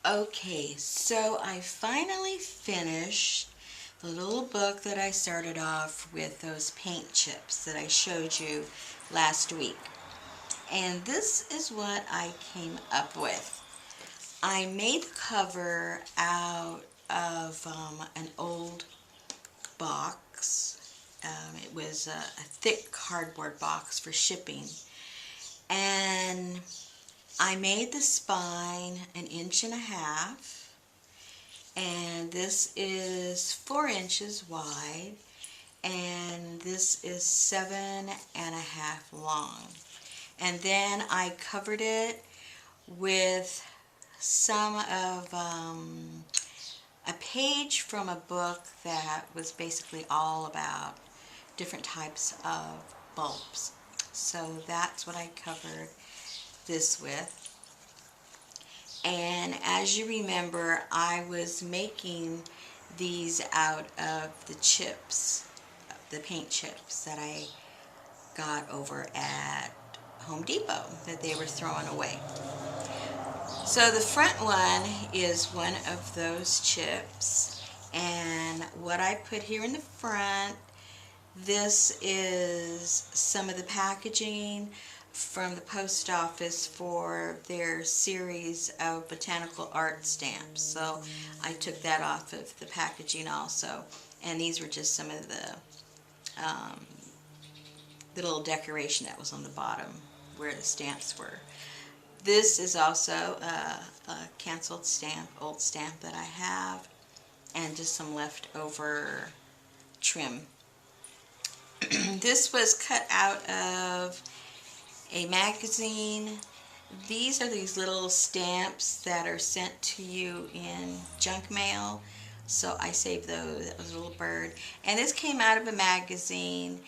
Okay, so I finally finished the little book that I started off with, those paint chips that I showed you last week. And this is what I came up with. I made the cover out of an old box. It was a thick cardboard box for shipping. And I made the spine 1.5 inches, and this is 4 inches wide, and this is 7.5 long. And then I covered it with some of a page from a book that was basically all about different types of bulbs. So that's what I covered this with. And as you remember, I was making these out of the chips, the paint chips that I got over at Home Depot that they were throwing away. So the front one is one of those chips, and what I put here in the front, this is some of the packaging from the post office for their series of botanical art stamps. So I took that off of the packaging also, and these were just some of the little decoration that was on the bottom where the stamps were. This is also a canceled stamp, old stamp that I have, and just some leftover trim. This was cut out of a magazine. These are these little stamps that are sent to you in junk mail. So I saved those. That was a little bird. And this came out of a magazine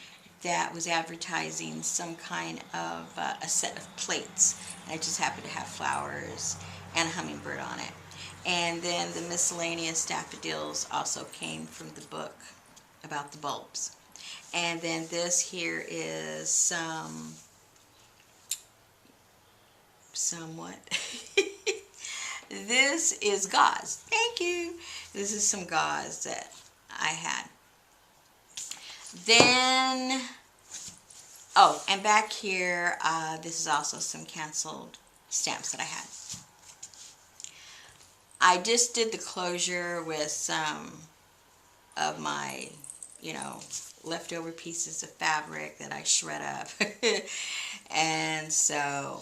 that was advertising some kind of a set of plates. And it just happened to have flowers and a hummingbird on it. And then the miscellaneous daffodils also came from the book about the bulbs. And then this here is somewhat. This is gauze. Thank you. This is some gauze that I had. Then, oh, and back here, this is also some canceled stamps that I had. I just did the closure with some of my, leftover pieces of fabric that I shred up. And so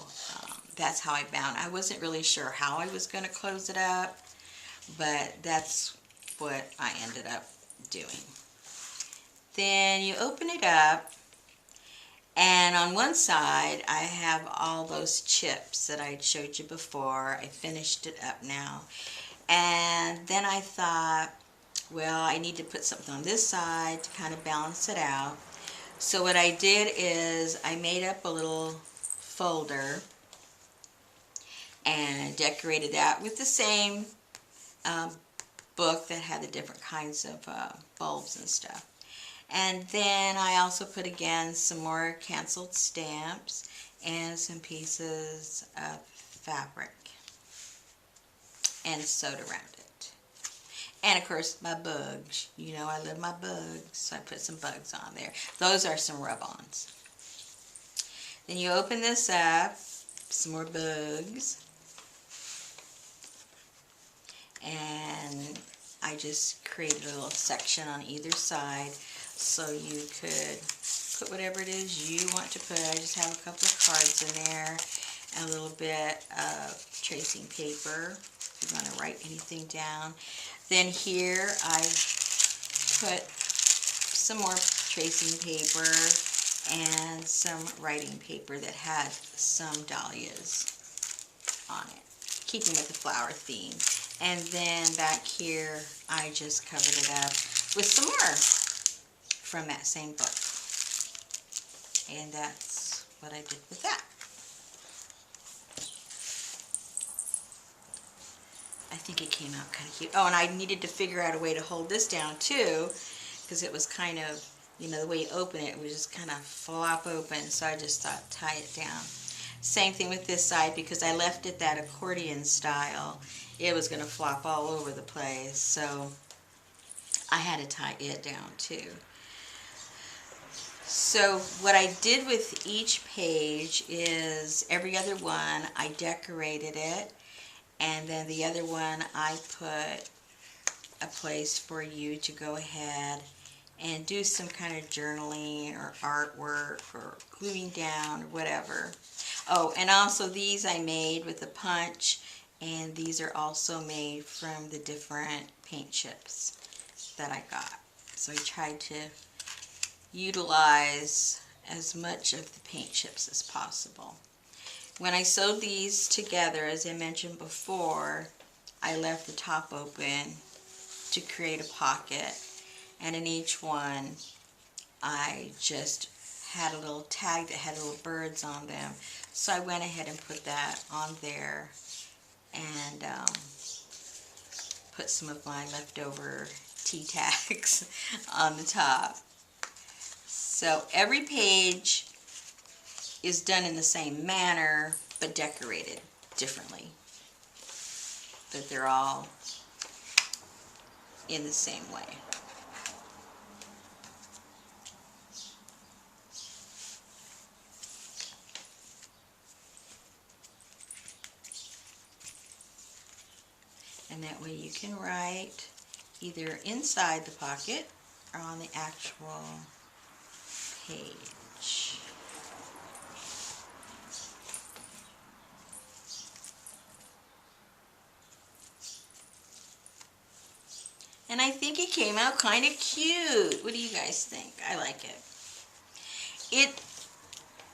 that's how I bound. I wasn't really sure how I was going to close it up, but that's what I ended up doing. Then you open it up, and on one side I have all those chips that I showed you before. I finished it up now, and then I thought, well, I need to put something on this side to kind of balance it out. So what I did is I made up a little folder and decorated that with the same book that had the different kinds of bulbs and stuff. And then I also put again some more canceled stamps and some pieces of fabric and sewed around it. And of course my bugs. You know I love my bugs, so I put some bugs on there. Those are some rub-ons. Then you open this up, some more bugs. And I just created a little section on either side so you could put whatever it is you want to put. I just have a couple of cards in there and a little bit of tracing paper if you want to write anything down. Then here I put some more tracing paper and some writing paper that had some dahlias on it, keeping with the flower theme. And then back here, I just covered it up with some more from that same book. And that's what I did with that. I think it came out kind of cute. Oh, and I needed to figure out a way to hold this down too, because it was kind of, the way you open it, it would just kind of flop open. So I just thought, tie it down. Same thing with this side, because I left it that accordion style. It was going to flop all over the place, so I had to tie it down too. So what I did with each page is every other one I decorated it, and then the other one I put a place for you to go ahead and do some kind of journaling or artwork or gluing down or whatever. Oh, and also these I made with a punch, and these are also made from the different paint chips that I got. So I tried to utilize as much of the paint chips as possible. When I sewed these together, as I mentioned before, I left the top open to create a pocket, and in each one I just had a little tag that had little birds on them, so I went ahead and put that on there, and put some of my leftover tea tags on the top. So every page is done in the same manner but decorated differently, but they're all in the same way. And that way you can write either inside the pocket or on the actual page. And I think it came out kind of cute. What do you guys think? I like it.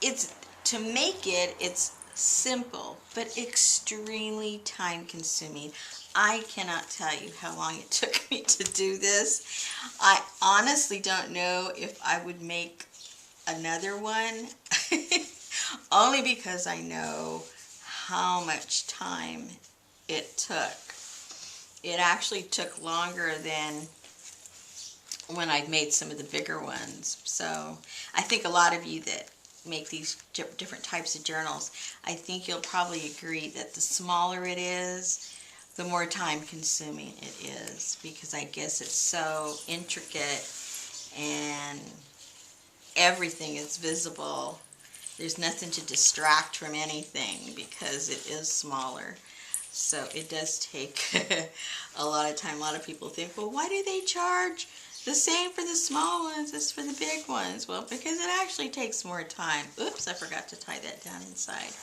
It's to make it, it's simple but extremely time consuming. I cannot tell you how long it took me to do this. I honestly don't know if I would make another one only because I know how much time it took. It actually took longer than when I'd made some of the bigger ones. So I think a lot of you that make these different types of journals, I think you'll probably agree that the smaller it is, the more time consuming it is, because I guess it's so intricate and everything is visible. There's nothing to distract from anything because it is smaller. So it does take a lot of time. A lot of people think, well, why do they charge the same for the small ones as for the big ones? Well, because it actually takes more time. Oops, I forgot to tie that down inside.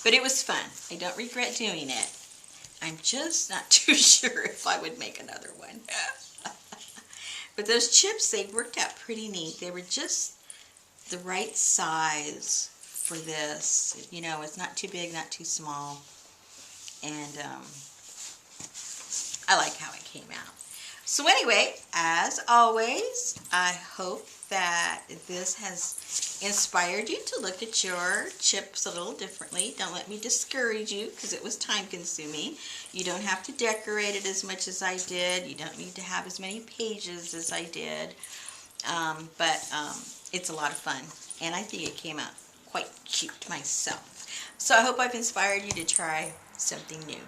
But it was fun. I don't regret doing it. I'm just not too sure if I would make another one. But those chips, they worked out pretty neat. They were just the right size for this. You know, it's not too big, not too small. And I like how it came out. So anyway, as always, I hope that this has inspired you to look at your chips a little differently. Don't let me discourage you, because it was time consuming. You don't have to decorate it as much as I did. You don't need to have as many pages as I did. But it's a lot of fun, and I think it came out quite cute myself. So I hope I've inspired you to try something new.